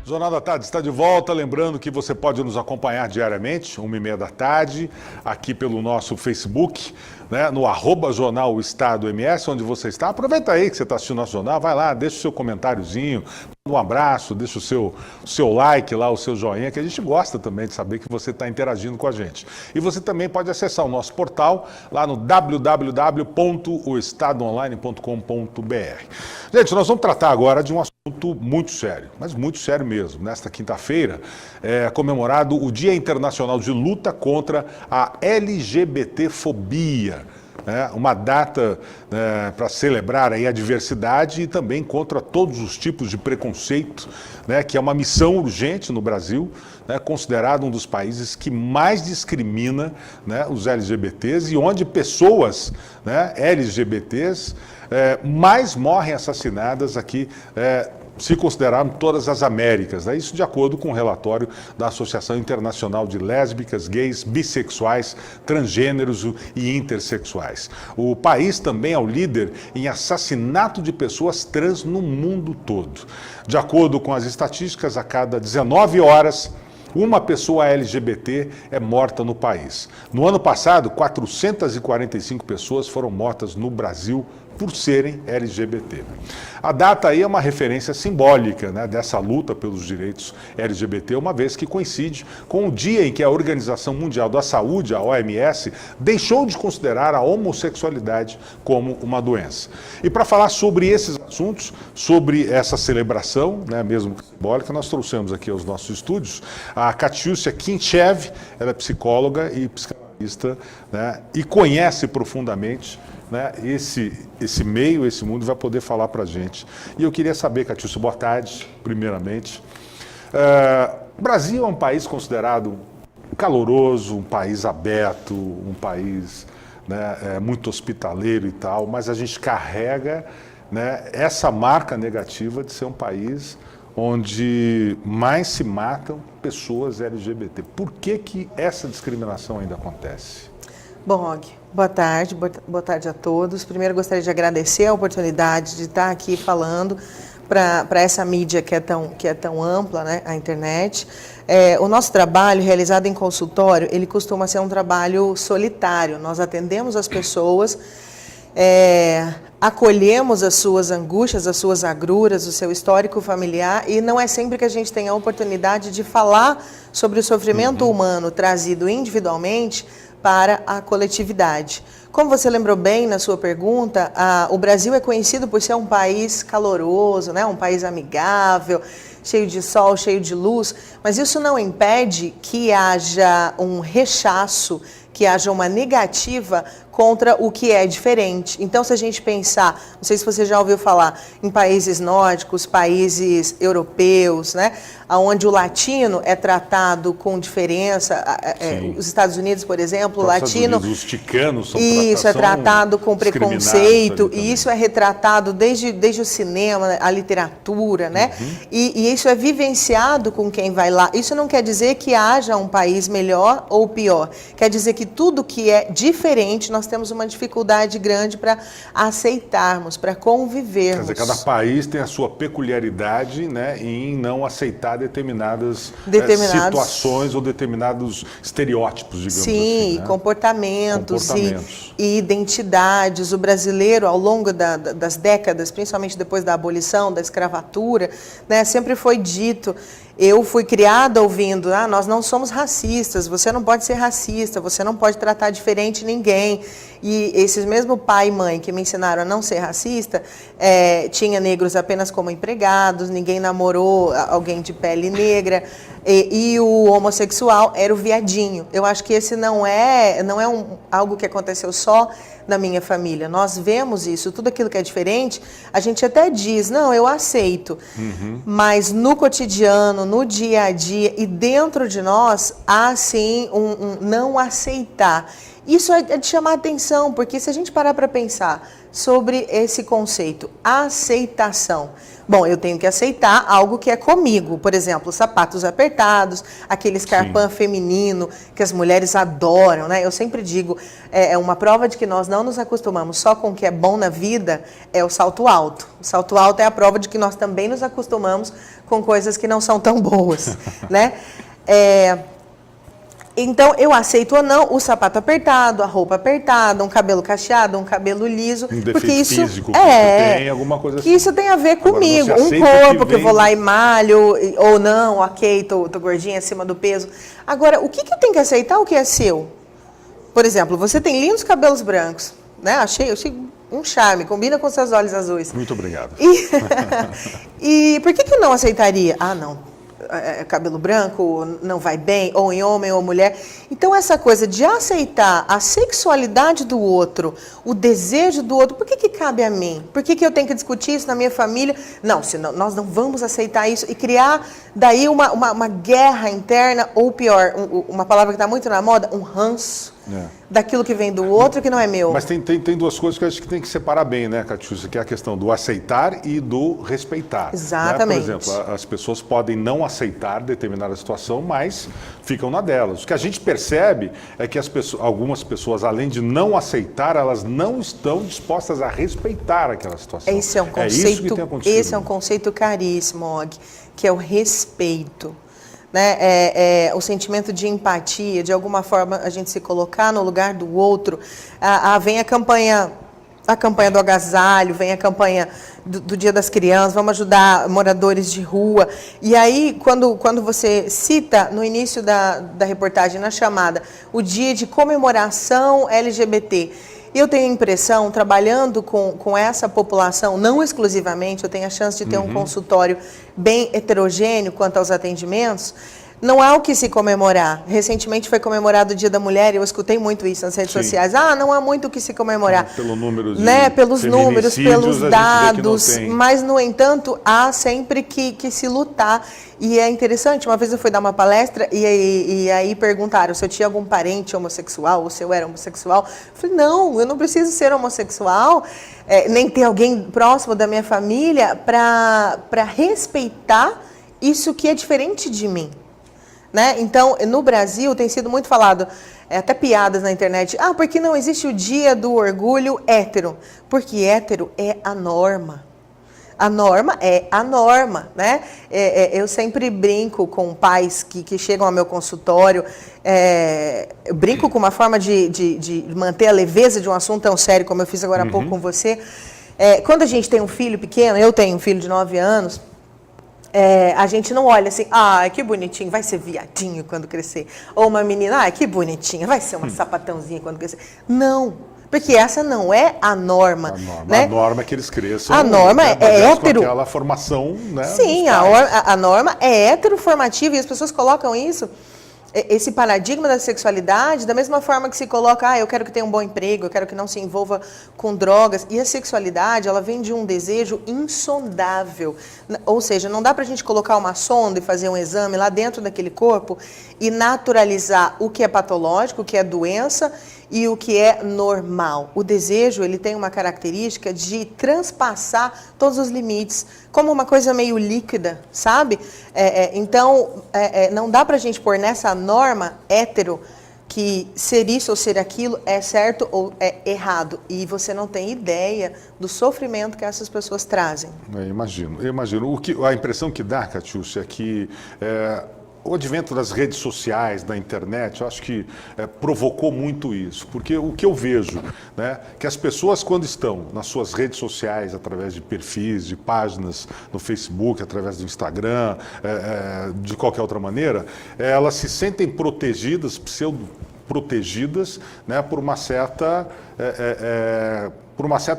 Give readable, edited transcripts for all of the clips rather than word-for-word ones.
Jornal da Tarde está de volta, lembrando que você pode nos acompanhar diariamente, 1h30 da tarde, aqui pelo nosso Facebook, né, no @Jornal Estado MS, onde você está. Aproveita aí que você está assistindo nosso jornal, vai lá, deixa o seu comentáriozinho, um abraço, deixa o seu like lá, o seu joinha, que a gente gosta também de saber que você está interagindo com a gente. E você também pode acessar o nosso portal lá no www.oestadoonline.com.br. Gente, nós vamos tratar agora de um assunto muito sério, mas muito sério mesmo. Nesta quinta-feira é comemorado o Dia Internacional de Luta contra a LGBTfobia. Uma data para celebrar aí a diversidade e também contra todos os tipos de preconceito, que é uma missão urgente no Brasil, considerado um dos países que mais discrimina os LGBTs e onde pessoas LGBTs mais morrem assassinadas aqui, se considerarmos todas as Américas. Isso de acordo com o relatório da Associação Internacional de Lésbicas, Gays, Bissexuais, Transgêneros e Intersexuais. O país também é o líder em assassinato de pessoas trans no mundo todo. De acordo com as estatísticas, a cada 19 horas, uma pessoa LGBT é morta no país. No ano passado, 445 pessoas foram mortas no Brasil por serem LGBT. A data aí é uma referência simbólica dessa luta pelos direitos LGBT, uma vez que coincide com o dia em que a Organização Mundial da Saúde, a OMS, deixou de considerar a homossexualidade como uma doença. E para falar sobre esses assuntos, sobre essa celebração, mesmo simbólica, nós trouxemos aqui aos nossos estúdios a Katiúcia Kinchev, ela é psicóloga e psicanalista, e conhece profundamente esse meio, esse mundo, vai poder falar para a gente. E eu queria saber, Katiúcia, boa tarde, primeiramente. O Brasil é um país considerado caloroso, um país aberto, um país muito hospitaleiro e tal, mas a gente carrega essa marca negativa de ser um país onde mais se matam pessoas LGBT. Por que essa discriminação ainda acontece? Bom, Og, boa tarde a todos. Primeiro gostaria de agradecer a oportunidade de estar aqui falando para essa mídia que é tão ampla, a internet. O nosso trabalho, realizado em consultório, ele costuma ser um trabalho solitário. Nós atendemos as pessoas, acolhemos as suas angústias, as suas agruras, o seu histórico familiar, e não é sempre que a gente tem a oportunidade de falar sobre o sofrimento humano trazido individualmente para a coletividade. Como você lembrou bem na sua pergunta, o Brasil é conhecido por ser um país caloroso, um país amigável, cheio de sol, cheio de luz, mas isso não impede que haja um rechaço, que haja uma negativa contra o que é diferente. Então, se a gente pensar, não sei se você já ouviu falar, em países nórdicos, países europeus, onde o latino é tratado com diferença, os Estados Unidos, por exemplo, o latino... Os ticanos são isso é tratado com preconceito, e isso é retratado desde o cinema, a literatura, e isso é vivenciado com quem vai lá. Isso não quer dizer que haja um país melhor ou pior, quer dizer que tudo que é diferente, nós temos uma dificuldade grande para aceitarmos, para convivermos. Quer dizer, cada país tem a sua peculiaridade em não aceitar determinadas situações ou determinados estereótipos, digamos assim. Sim, comportamentos. E identidades. O brasileiro, ao longo das décadas, principalmente depois da abolição, da escravatura, sempre foi dito... Eu fui criada ouvindo, nós não somos racistas, você não pode ser racista, você não pode tratar diferente ninguém. E esses mesmo pai e mãe que me ensinaram a não ser racista, tinha negros apenas como empregados, ninguém namorou alguém de pele negra, e o homossexual era o viadinho. Eu acho que esse não é algo que aconteceu só na minha família. Nós vemos isso, tudo aquilo que é diferente, a gente até diz, não, eu aceito. Mas no cotidiano, no dia a dia e dentro de nós, há sim um não aceitar. Isso é de chamar atenção, porque se a gente parar para pensar, sobre esse conceito, aceitação. Bom, eu tenho que aceitar algo que é comigo. Por exemplo, sapatos apertados, aquele escarpão feminino que as mulheres adoram, né? Eu sempre digo, é uma prova de que nós não nos acostumamos só com o que é bom na vida, é o salto alto. O salto alto é a prova de que nós também nos acostumamos com coisas que não são tão boas, né? Então, eu aceito ou não o sapato apertado, a roupa apertada, um cabelo cacheado, um cabelo liso. Um defeito porque isso físico que você tem, alguma coisa que assim. isso tem a ver comigo. Agora, um corpo que eu vou lá e malho, ou não, ok, tô gordinha acima do peso. Agora, o que eu tenho que aceitar o que é seu? Por exemplo, você tem lindos cabelos brancos, né? Achei um charme, combina com seus olhos azuis. Muito obrigado. E por que eu não aceitaria? Ah, não. Cabelo branco não vai bem, ou em homem ou mulher. Então, essa coisa de aceitar a sexualidade do outro, o desejo do outro, por que cabe a mim? Por que eu tenho que discutir isso na minha família? Não, senão nós não vamos aceitar isso e criar daí uma guerra interna, ou pior, uma palavra que está muito na moda, um ranço. Daquilo que vem do outro que não é meu. Mas tem duas coisas que eu acho que tem que separar bem, né, Catiúcia? Que é a questão do aceitar e do respeitar. Exatamente. Né? Por exemplo, as pessoas podem não aceitar determinada situação, mas ficam na delas. O que a gente percebe é que algumas pessoas, além de não aceitar, elas não estão dispostas a respeitar aquela situação. Esse é um conceito, isso que tem acontecido. Esse é um conceito caríssimo, Og, que é o respeito. Né? O sentimento de empatia, de alguma forma a gente se colocar no lugar do outro. Vem a campanha do agasalho, vem a campanha do Dia das Crianças, vamos ajudar moradores de rua. E aí, quando você cita no início da reportagem, na chamada, o dia de comemoração LGBT, eu tenho a impressão, trabalhando com essa população, não exclusivamente, eu tenho a chance de ter um consultório bem heterogêneo quanto aos atendimentos, não há o que se comemorar. Recentemente foi comemorado o Dia da Mulher e eu escutei muito isso nas redes sociais. Não há muito o que se comemorar. Pelo número de pelos números, pelos dados, tem. Mas, no entanto, há sempre que se lutar. E é interessante, uma vez eu fui dar uma palestra e aí perguntaram se eu tinha algum parente homossexual ou se eu era homossexual. Eu falei, não, eu não preciso ser homossexual, nem ter alguém próximo da minha família para respeitar isso que é diferente de mim. Né? Então, no Brasil, tem sido muito falado, até piadas na internet, porque não existe o dia do orgulho hétero, porque hétero é a norma. A norma é a norma, né? Eu sempre brinco com pais que chegam ao meu consultório, eu brinco com uma forma de manter a leveza de um assunto tão sério como eu fiz agora há pouco com você. Quando a gente tem um filho pequeno, eu tenho um filho de 9 anos, a gente não olha assim, que bonitinho, vai ser viadinho quando crescer. Ou uma menina, que bonitinha, vai ser uma sapatãozinha quando crescer. Não, porque essa não é a norma. Né? A norma é que eles cresçam. A norma é hétero. Com aquela formação, né? Sim, a norma é heteroformativa e as pessoas colocam isso, esse paradigma da sexualidade, da mesma forma que se coloca, eu quero que tenha um bom emprego, eu quero que não se envolva com drogas. E a sexualidade, ela vem de um desejo insondável. Ou seja, não dá pra gente colocar uma sonda e fazer um exame lá dentro daquele corpo e naturalizar o que é patológico, o que é doença e o que é normal. O desejo, ele tem uma característica de transpassar todos os limites, como uma coisa meio líquida, sabe? Então, não dá pra gente pôr nessa norma hétero que ser isso ou ser aquilo é certo ou é errado. E você não tem ideia do sofrimento que essas pessoas trazem. Eu imagino. A impressão que dá, Catiúcia, é que o advento das redes sociais, da internet, eu acho que provocou muito isso. Porque o que eu vejo, né, que as pessoas, quando estão nas suas redes sociais, através de perfis, de páginas no Facebook, através do Instagram, de qualquer outra maneira, elas se sentem protegidas, pseudo-protegidas, né, por uma certa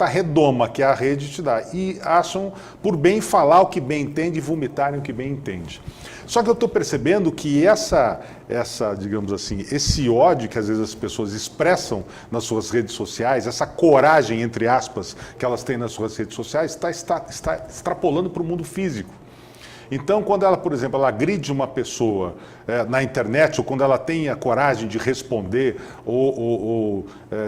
redoma que a rede te dá. E acham por bem falar o que bem entende e vomitarem o que bem entende. Só que eu estou percebendo que digamos assim, esse ódio que às vezes as pessoas expressam nas suas redes sociais, essa coragem, entre aspas, que elas têm nas suas redes sociais, está extrapolando para o mundo físico. Então, quando ela, por exemplo, ela agride uma pessoa na internet, ou quando ela tem a coragem de responder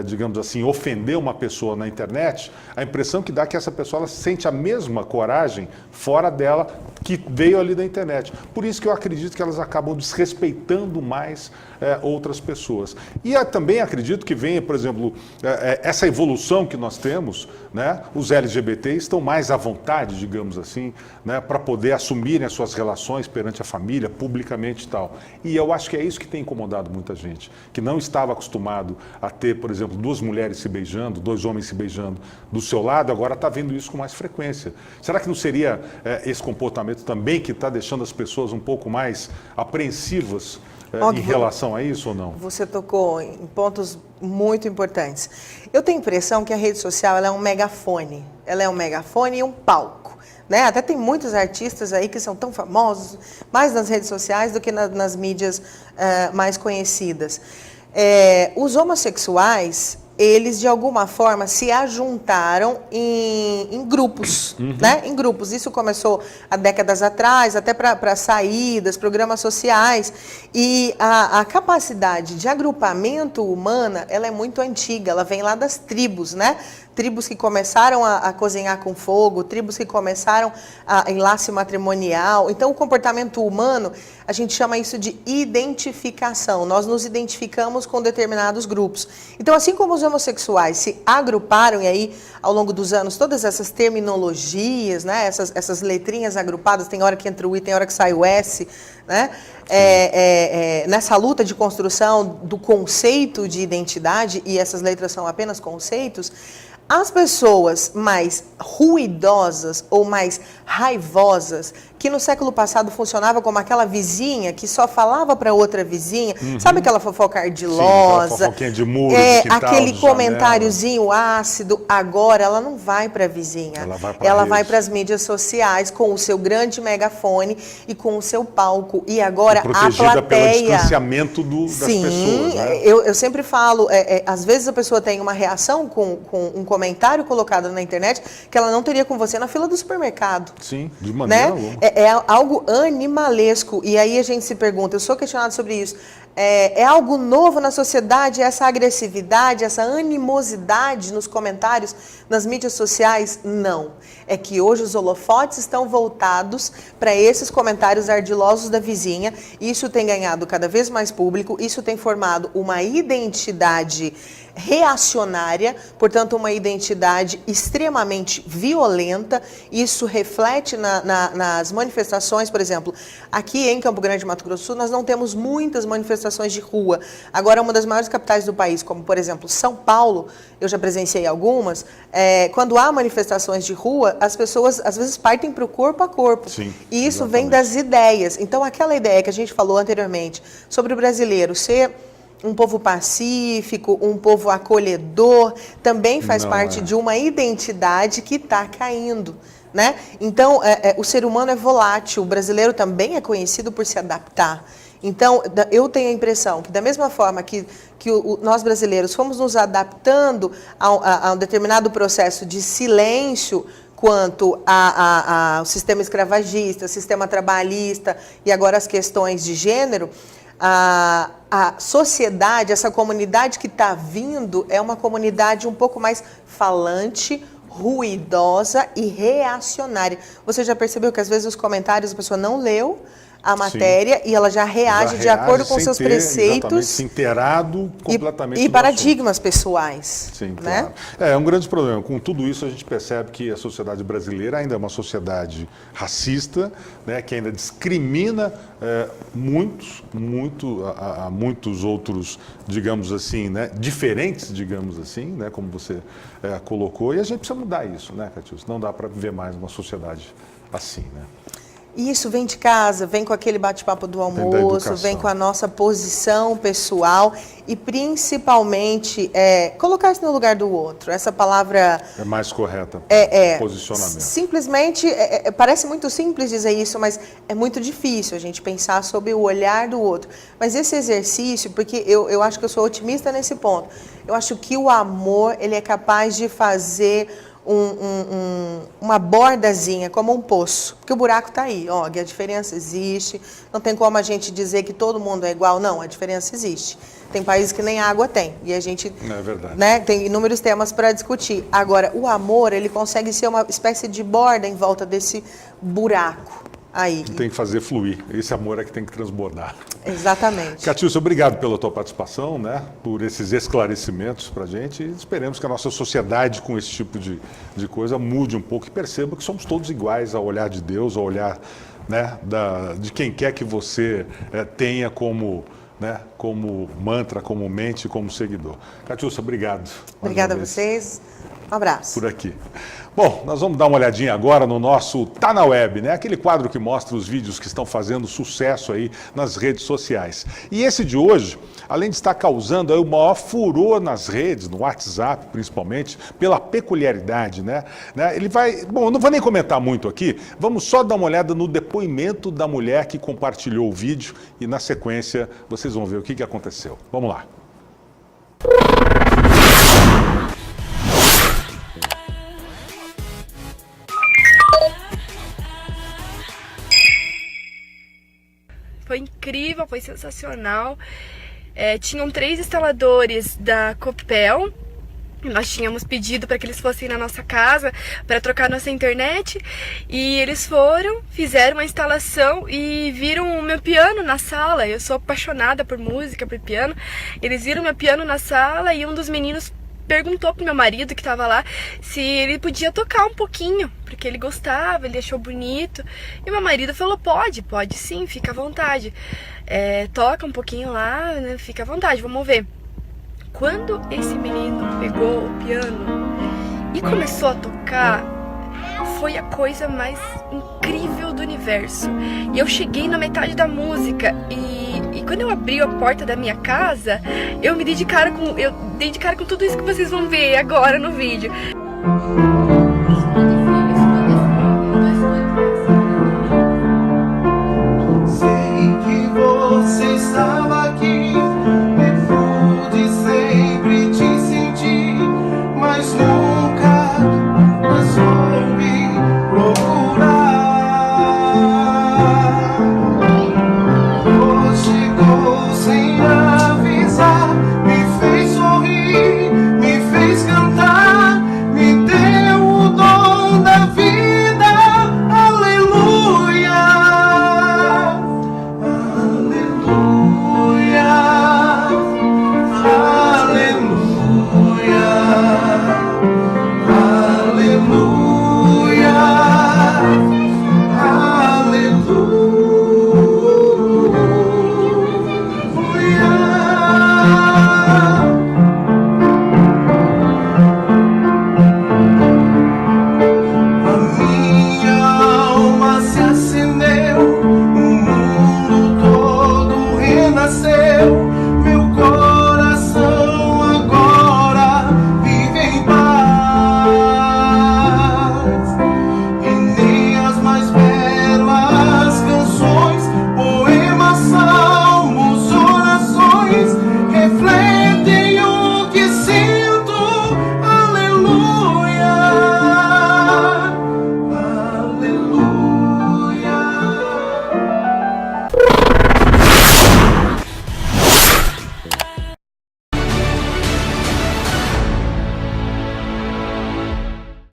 digamos assim, ofender uma pessoa na internet, a impressão que dá é que essa pessoa ela sente a mesma coragem fora dela que veio ali da internet. Por isso que eu acredito que elas acabam desrespeitando mais outras pessoas. E também acredito que venha, por exemplo, essa evolução que nós temos, né? Os LGBTs estão mais à vontade, digamos assim, né? Para poder assumirem as suas relações perante a família, publicamente e tal. E eu acho que é isso que tem incomodado muita gente, que não estava acostumado a ter, por exemplo, duas mulheres se beijando, dois homens se beijando do seu lado, agora está vendo isso com mais frequência. Será que não seria esse comportamento também que está deixando as pessoas um pouco mais apreensivas em relação a isso ou não? Você tocou em pontos muito importantes. Eu tenho a impressão que a rede social ela é um megafone. Ela é um megafone e um palco. Né? Até tem muitos artistas aí que são tão famosos, mais nas redes sociais do que nas mídias mais conhecidas. Os homossexuais, eles de alguma forma se ajuntaram em grupos, né? Em grupos. Isso começou há décadas atrás, até para saídas, programas sociais. E a capacidade de agrupamento humana, ela é muito antiga, ela vem lá das tribos, né? Tribos que começaram a cozinhar com fogo, tribos que começaram em laço matrimonial. Então, o comportamento humano, a gente chama isso de identificação. Nós nos identificamos com determinados grupos. Então, assim como os homossexuais se agruparam, e aí, ao longo dos anos, todas essas terminologias, né, essas letrinhas agrupadas, tem hora que entra o I, tem hora que sai o S, né? Nessa luta de construção do conceito de identidade, e essas letras são apenas conceitos, as pessoas mais ruidosas ou mais raivosas, que no século passado funcionava como aquela vizinha que só falava para outra vizinha, sabe aquela fofoca ardilosa? Sim, aquela fofoquinha de muro, aquele comentáriozinho ácido. Agora ela não vai para a vizinha, ela vai para as mídias sociais com o seu grande megafone e com o seu palco. E agora a plateia... pelo distanciamento das pessoas, né? eu sempre falo, às vezes a pessoa tem uma reação com um comentário colocado na internet que ela não teria com você na fila do supermercado. Sim, de maneira alguma. É algo animalesco. E aí a gente se pergunta, eu sou questionado sobre isso, é algo novo na sociedade, essa agressividade, essa animosidade nos comentários, nas mídias sociais? Não. É que hoje os holofotes estão voltados para esses comentários ardilosos da vizinha. Isso tem ganhado cada vez mais público, isso tem formado uma identidade reacionária, portanto uma identidade extremamente violenta. Isso reflete nas manifestações, por exemplo, aqui em Campo Grande, Mato Grosso do Sul, nós não temos muitas manifestações de rua. Agora, uma das maiores capitais do país, como por exemplo São Paulo, eu já presenciei algumas, quando há manifestações de rua, as pessoas às vezes partem para o corpo a corpo. Sim, e isso vem das ideias. Então aquela ideia que a gente falou anteriormente sobre o brasileiro ser um povo pacífico, um povo acolhedor, também faz parte de uma identidade que está caindo, né? Então, o ser humano é volátil, o brasileiro também é conhecido por se adaptar. Então, eu tenho a impressão que da mesma forma que nós brasileiros fomos nos adaptando a um determinado processo de silêncio quanto ao sistema escravagista, sistema trabalhista e agora as questões de gênero, a sociedade, essa comunidade que está vindo é uma comunidade um pouco mais falante, ruidosa e reacionária. Você já percebeu que às vezes os comentários a pessoa não leu a matéria. Sim. E ela já reage de acordo com seus preceitos. Se inteirado completamente. E paradigmas pessoais. Sim, né? Claro. É um grande problema. Com tudo isso, a gente percebe que a sociedade brasileira ainda é uma sociedade racista, né, que ainda discrimina muitos outros, digamos assim, né, diferentes, digamos assim, né, como você colocou. E a gente precisa mudar isso, né, Catiúcia? Não dá para viver mais uma sociedade assim, né? Isso vem de casa, vem com aquele bate-papo do almoço, vem com a nossa posição pessoal e principalmente colocar isso no lugar do outro. Essa palavra... É mais correta, posicionamento. Simplesmente, parece muito simples dizer isso, mas é muito difícil a gente pensar sobre o olhar do outro. Mas esse exercício, porque eu acho que eu sou otimista nesse ponto, eu acho que o amor ele é capaz de fazer uma uma bordazinha, como um poço. Porque o buraco está aí, ó, a diferença existe. Não tem como a gente dizer que todo mundo é igual, não, a diferença existe. Tem países que nem água tem, e a gente, é verdade, né, tem inúmeros temas para discutir. Agora, o amor, ele consegue ser uma espécie de borda em volta desse buraco aí. Tem que fazer fluir, esse amor é que tem que transbordar. Exatamente. Catiúcia, obrigado pela tua participação, né, por esses esclarecimentos para a gente, e esperemos que a nossa sociedade com esse tipo de coisa mude um pouco e perceba que somos todos iguais ao olhar de Deus, ao olhar, né, de quem quer que você tenha como, né, como mantra, como mente, como seguidor. Catiúcia, obrigado. Obrigada a vocês. Um abraço. Por aqui. Bom, nós vamos dar uma olhadinha agora no nosso Tá na Web, né? Aquele quadro que mostra os vídeos que estão fazendo sucesso aí nas redes sociais. E esse de hoje, além de estar causando aí o maior furor nas redes, no WhatsApp principalmente, pela peculiaridade, né? Ele vai... Bom, eu não vou nem comentar muito aqui, vamos só dar uma olhada no depoimento da mulher que compartilhou o vídeo e na sequência vocês vão ver o que aconteceu. Vamos lá. Foi incrível, foi sensacional. Tinham 3 instaladores da Copel. Nós tínhamos pedido para que eles fossem na nossa casa para trocar nossa internet. E eles foram, fizeram uma instalação e viram o meu piano na sala. Eu sou apaixonada por música, por piano. Eles viram meu piano na sala e um dos meninos perguntou pro meu marido que estava lá se ele podia tocar um pouquinho, porque ele gostava, ele achou bonito. E meu marido falou, pode sim, fica à vontade. Toca um pouquinho lá, né, fica à vontade, vamos ver. Quando esse menino pegou o piano e começou a tocar, foi a coisa mais incrível do universo. E eu cheguei na metade da música e quando eu abri a porta da minha casa, eu dei de cara com tudo isso que vocês vão ver agora no vídeo.